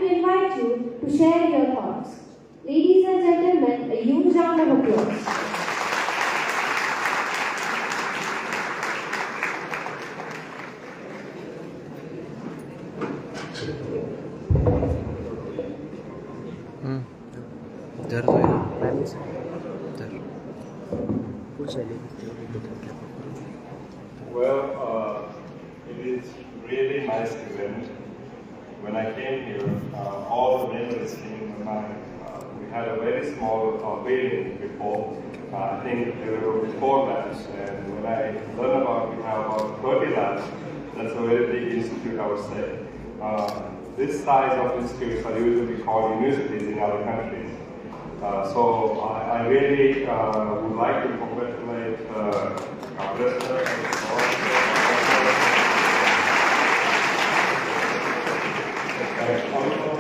will invite you to share your thoughts. Ladies and gentlemen, a huge round of applause. Well, it is really nice event. When I came here, all the memories came in my mind. We had a very small building before. I think there were 4 labs, and when I learned about we have about 30 labs, that's a very big institute, I would say. This size of institutes are usually called universities in other countries. So I really would like to congratulate our president and also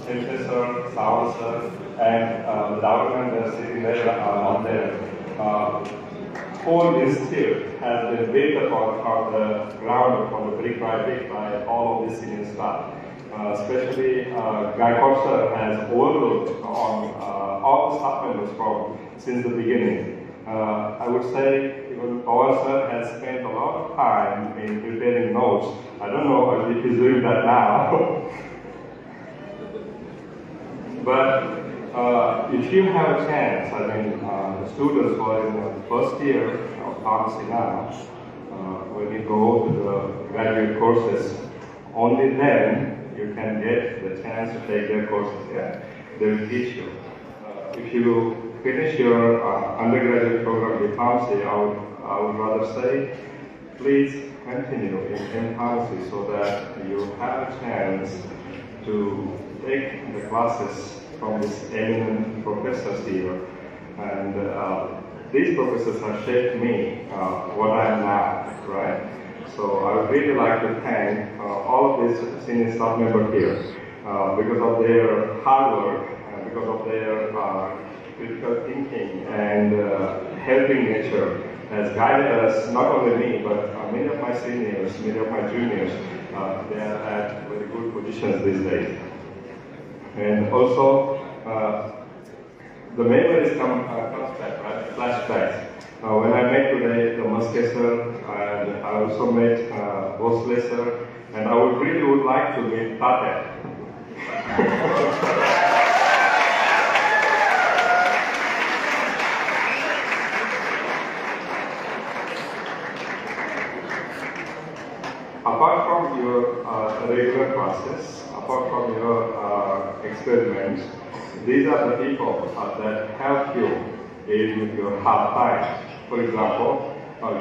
Professor Saul sir and the document that is sitting there on there. Whole institute has been built upon from the ground, from the brick by brick by all of the senior staff. Especially Gaikor sir has overlooked on all the staff members since the beginning. I would say even Pawan sir has spent a lot of time in preparing notes. I don't know if he's doing that now. But if you have a chance, I mean, the students who are in the first year of pharmacy now, when you go to the graduate courses, only then you can get the chance to take their courses. Yeah? They will teach you. If you finish your undergraduate program in pharmacy, I would rather say, please continue in pharmacy so that you have a chance to take the classes from these eminent professors here. And these professors have shaped me what I am now, right? So I would really like to thank all of these senior staff members here because of their hard work, because of their critical thinking and helping nature has guided us, not only me, but many of my seniors, many of my juniors. They are at very good positions these days. And also, the memories comes back, right? Flashbacks. When I met today the Muske sir, and I also met Bosle sir, and I would like to meet Tate. Apart from your regular classes, apart from your experiments, these are the people that help you in your hard time. For example,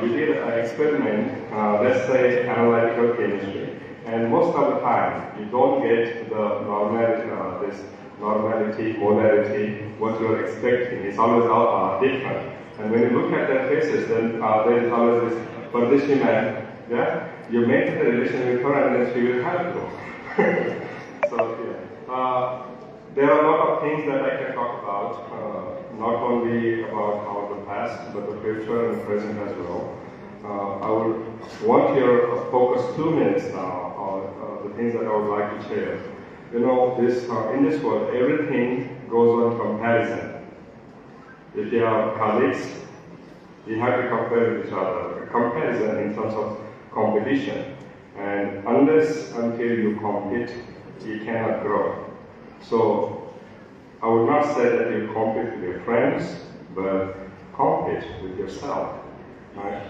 you did an experiment, let's say analytical chemistry, and most of the time you don't get the normality, molarity, what you're expecting. It's always different. And when you look at their faces, then there is always this Pardeshi man, yeah? You maintain the relation with her and then she will help you. So, yeah. There are a lot of things that I can talk about, not only about the past, but the future and present as well. I would want your focus 2 minutes now on the things that I would like to share. You know, in this world, everything goes on comparison. If you have colleagues, you have to compare with each other. A comparison in terms of competition. And until you compete, you cannot grow. So I would not say that you compete with your friends, but compete with yourself. Right?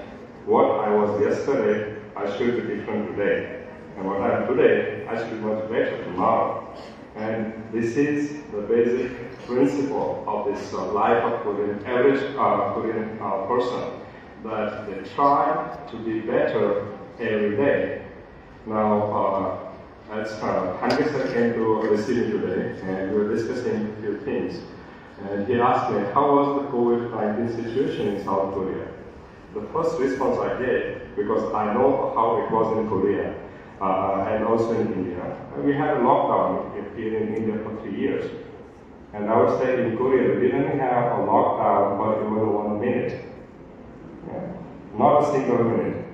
What I was yesterday, I should be different today. And what I am today, I should be much better tomorrow. And this is the basic principle of this life of Korean, average Korean person, that they try to be better every day. Now, as Hange sir came to receive me today, and we were discussing a few things. And he asked me, how was the COVID-19 situation in South Korea? The first response I gave, because I know how it was in Korea, and also in India. We had a lockdown here in India for 3 years. And I would say in Korea, we didn't have a lockdown for even 1 minute. Yeah. Not a single minute.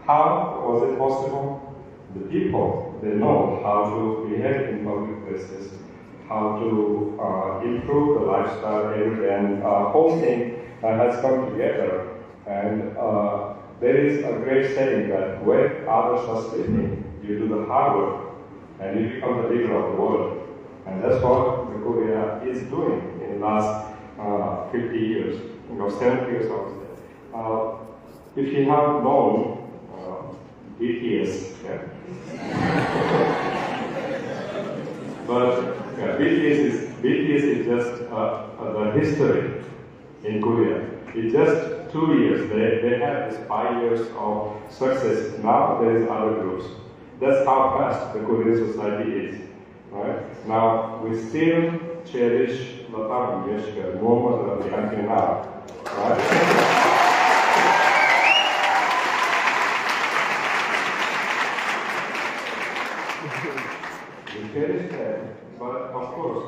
How was it possible? The people they know how to behave in public places, how to improve the lifestyle every day, and whole thing has come together. And there is a great saying that when others are sleeping, you do the hard work, and you become the leader of the world. And that's what Korea is doing in the last 50 years, 70 years, I would say. If you have known BTS, yeah. But BTS is just the history in Korea. It's just 2 years. They have this 5 years of success. Now there is other groups. That's how fast the Korean society is. Right? Now we still cherish Lata Mangeshkar, Muhammad Rafi until now. Right? We cherish that, but of course,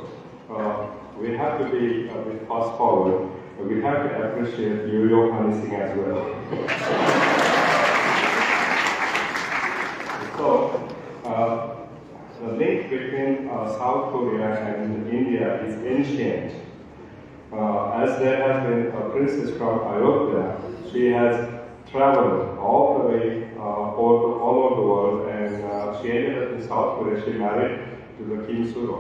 we have to be a bit fast forward. We have to appreciate Yo-Yo Honey Singh as well. So, the link between South Korea and India is ancient. As there has been a princess from Ayodhya, she has traveled all the way all over the world, and she ended up in South Korea. She married to the King Suro.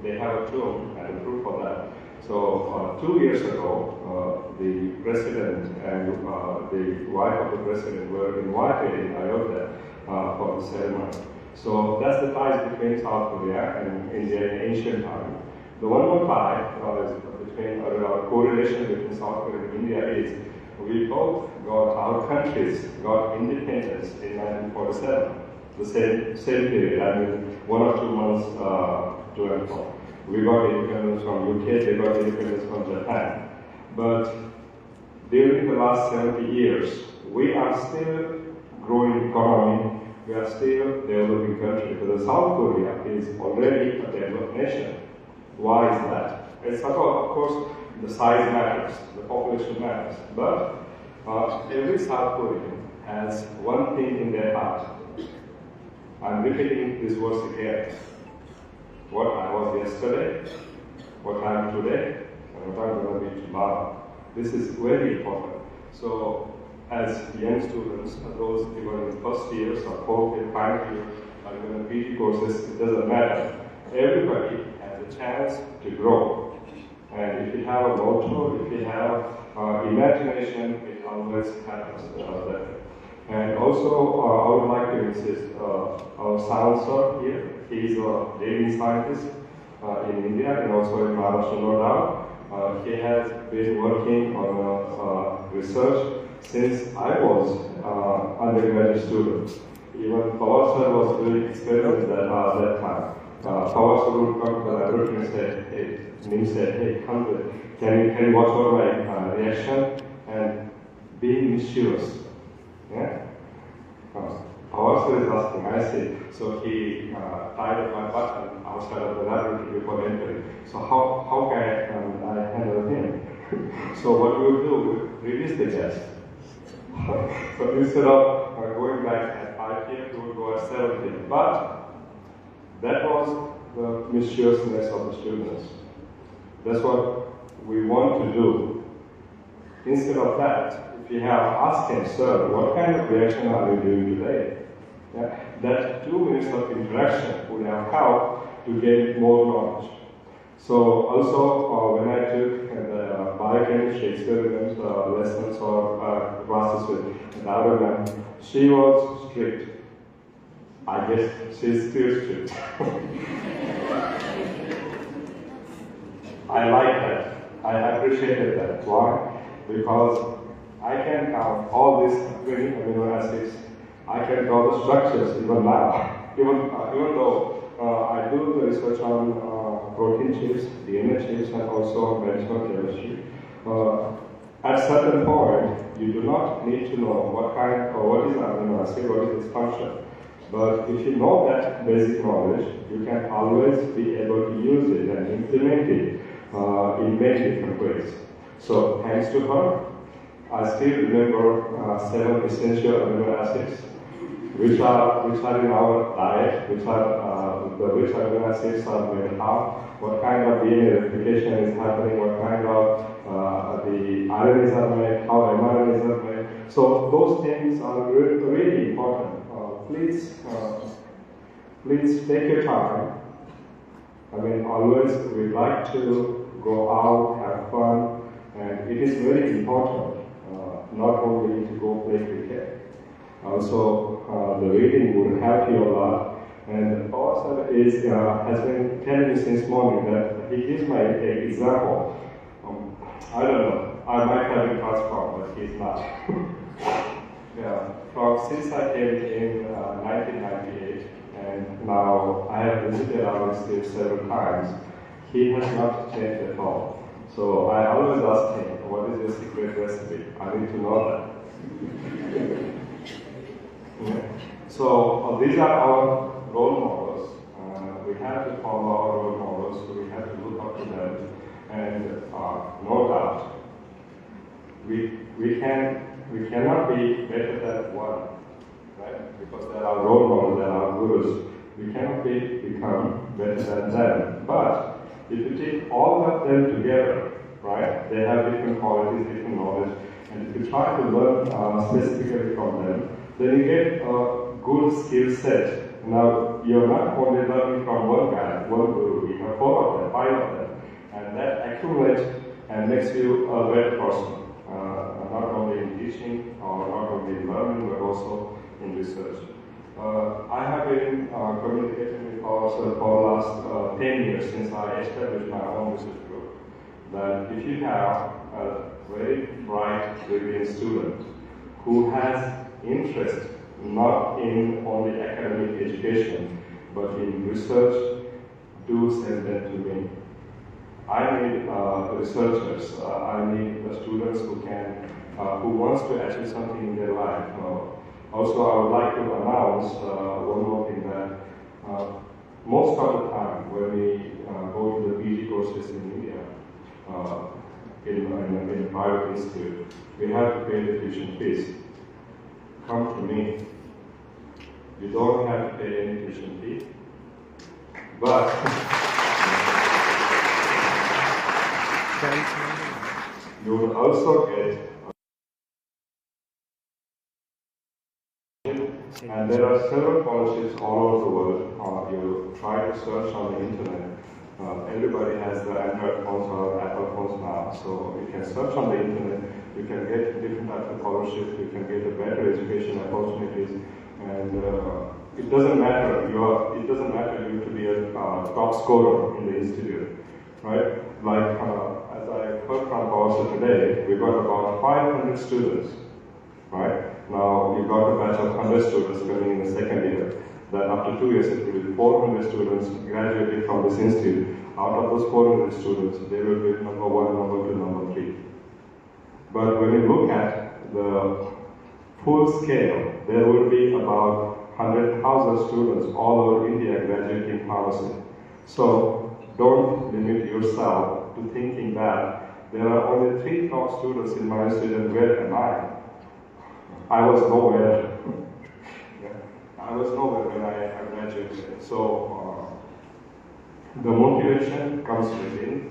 They have a tomb and a proof of that. So 2 years ago, the president and the wife of the president were invited in Ayodhya for the ceremony. So that's the ties between South Korea and India in ancient time. The one more tie between correlation between South Korea and India is we both our countries got independence in 1947, the same period. 1 or 2 months to and from. We got independence from UK, they got independence from Japan. But during the last 70 years, we are still growing economy, we are still developing country. But the South Korea is already a developed nation. Why is that? It's about, of course, the size matters, the population matters. But every South Korean has one thing in their heart. I'm repeating these words again. What I was yesterday, what I am today, and what I'm going to be tomorrow. This is very important. So, as young students, those even in first years or fourth year, 5th year, or even PG courses, it doesn't matter. Everybody has a chance to grow. And if you have a motto, if you have imagination, it always happens. And also, I would like to insist, our science sir here, he is a leading scientist in India and also in Maharashtra, no doubt. He has been working on research since I was undergraduate student. Even Pawar sir was doing experiments at that time. Pawar sir would come to the laboratory and say, hey, come with, can you watch over my reaction? And being mischievous. Yeah? Pawar sir is asking, I see. So he tied up my button outside of the laboratory before entering. So how can I handle him? So what we would do, we release the gas. So instead of going back at 5 p.m., we would go at 7 p.m. But that was the mischievousness of the students. That's what we want to do. Instead of that, if you have asked him, sir, what kind of reaction are you doing today? Yeah, that 2 minutes of interaction would have helped to get more knowledge. So also when I took the biochemistry experiments, lessons or classes with another man, she was strict. I guess she's still strict. I like that. I appreciated that. Why? Because I can count all these 20 amino acids. I can draw the structures even now. Even though I do the research on protein chips, DNA chips, and also medicinal chemistry. At certain point, you do not need to know what is an amino acid, what is its function. But if you know that basic knowledge, you can always be able to use it and implement it in many different ways. So thanks to her, I still remember 7 essential amino acids. which are in our diet, which amino acids are made how, what kind of DNA replication is happening, what kind of the RNAs are made, how mRNAs are made. So those things are really important. Please take your time. I mean, always we like to go out, have fun, and it is very important not only to go play cricket. Also, the reading would help you a lot. And also has been telling me since morning that he gives my example. I don't know. I might have been transformed, but he's not. Yeah. Since I came in 1998, and now I have visited our institute several times, he has not changed at all. So I always ask him, what is your secret recipe? I need to know that. Yeah. So these are our role models. We have to follow our role models, so we have to look up to them. And no doubt, we cannot be better than one, right? Because there are role models, there are gurus. We cannot become better than them. But if you take all of them together, right, they have different qualities, different knowledge, and if you try to learn specifically from them, then you get a good skill set. Now, you're not only learning from one guy, one guru, you have 4 of them, 5 of them, and that accumulates and makes you a better person, not only in teaching or not only in learning, but also in research. I have been communicating with ourselves for the last 10 years since I established my own research group, that if you have a very bright, brilliant student who has interest not in only academic education, but in research, do send them to me. I need researchers. I need students who wants to achieve something in their life. Also, I would like to announce one more thing, that most of the time when we go to the PG courses in India, in a private institute, we have to pay the tuition fees. Come to me. You don't have to pay any tuition fee, but you will also get, and there are several scholarships all over the world. You try to search on the internet. Everybody has the Android phones or Apple phones now, so you can search on the internet. You can get different types of scholarships. You can get a better education opportunities, and it doesn't matter. It doesn't matter you to be a top scorer in the institute, right? Like as I heard from Paul today, we got about 500 students, right? Now we got a batch of 100 students coming in the second year. Then after 2 years, it will be 400 students graduating from this institute. Out of those 400 students, they will be number 1, number 2, number 3. But when you look at the full scale, there will be about 100,000 students all over India graduating pharmacy. So don't limit yourself to thinking that there are only 3 top students in my institute, and where am I? I was nowhere. I was nowhere when I graduated. So the motivation comes within.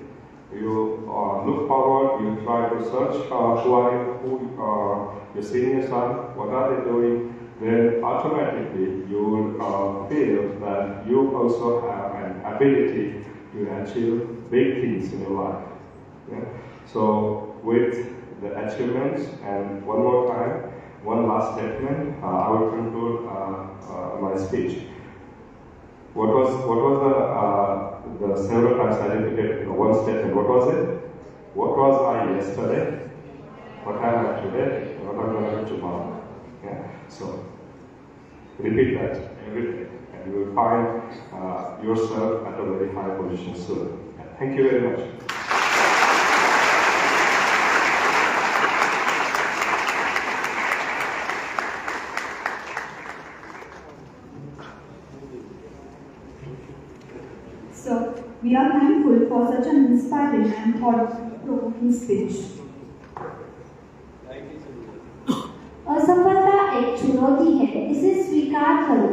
You look forward, you try to search who your seniors are, what are they doing, then automatically you will feel that you also have an ability to achieve big things in your life. Yeah? So with the achievements, and one more time, one last statement, I will conclude my speech. What was the several times I repeated one statement? What was it? What was I yesterday? What am I today? What am I going to be tomorrow? Yeah? So repeat that every day, and you will find yourself at a very high position soon. Thank you very much. So, we are thankful for such an inspiring and thought-provoking speech. असफलता एक चुनौती है, इसे स्वीकार स्वीकार करो।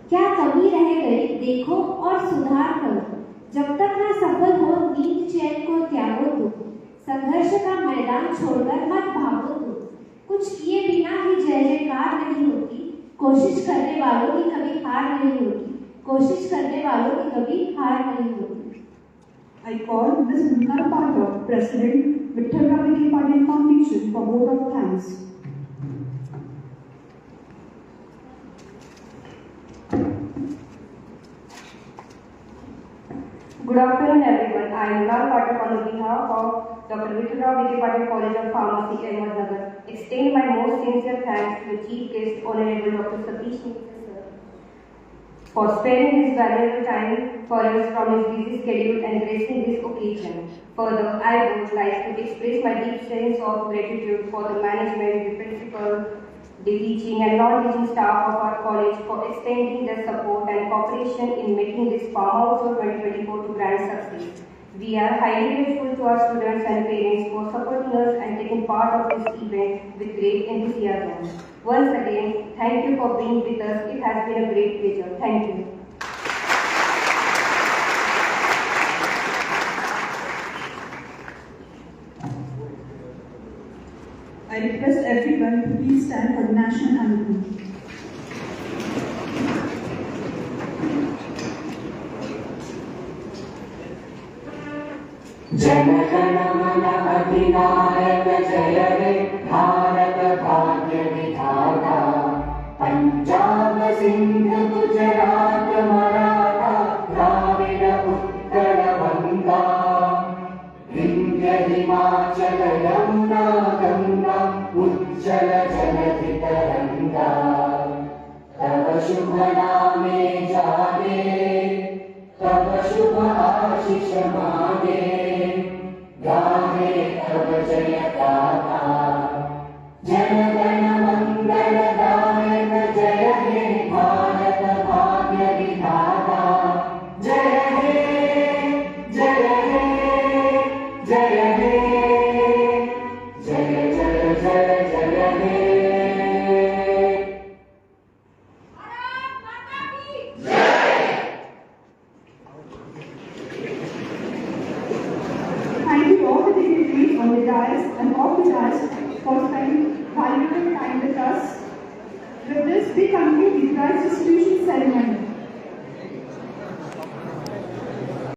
क्या कमी रह गई देखो और सुधार करो। जब तक न सफल हो नींद चैन को त्यागो तुम। संघर्ष का मैदान छोड़कर मत भागो तुम। कुछ किए बिना ही जय जयकार नहीं होती। कोशिश करने वालों की कभी हार नहीं होती। कोशिश करने वालों की कभी हार नहीं होती। I call Ms. Munna Pathak, President, Vittal Ramaki Pandyan Foundation, for vote of thanks. Good afternoon, everyone. I am Munna Pathak on behalf of Dr. Vittal Ramaki College of Pharmacy, Ahmednagar. Extend my most sincere thanks to the Chief Guest, Honorable Dr. Satish Mitra, for sparing his valuable time for us from his busy schedule and gracing this occasion. Further, I would like to express my deep sense of gratitude for the management, the principal, the teaching and non-teaching staff of our college for extending their support and cooperation in making this Pharma Utsav 2024 to grand success. We are highly grateful to our students and parents for supporting us and taking part of this event with great enthusiasm. Once again, thank you for being with us. It has been a great pleasure. Thank you. I request everyone to please stand for the national anthem. Jana Gana मन अधिनायक जय हे भारत भाग्य विधाता। पंजाब सिंध गुजरात मराठा द्राविड उत्कल बंगा। विंध्य हिमाचल यमुना गंगा उज्जल जलधि तरंगा। तव शुभ नामे जागे तब शुभ आशीष मागे। गाहे तब जय गाथा जन गण मंगल दायक जय हे भारत भाग्य विधाता। जय हे जय हे जय हे जय जय जय जय हे। Thank you all the dignitaries on the dais and off the dais for spending valuable time with us. With this, we conclude the prize distribution ceremony.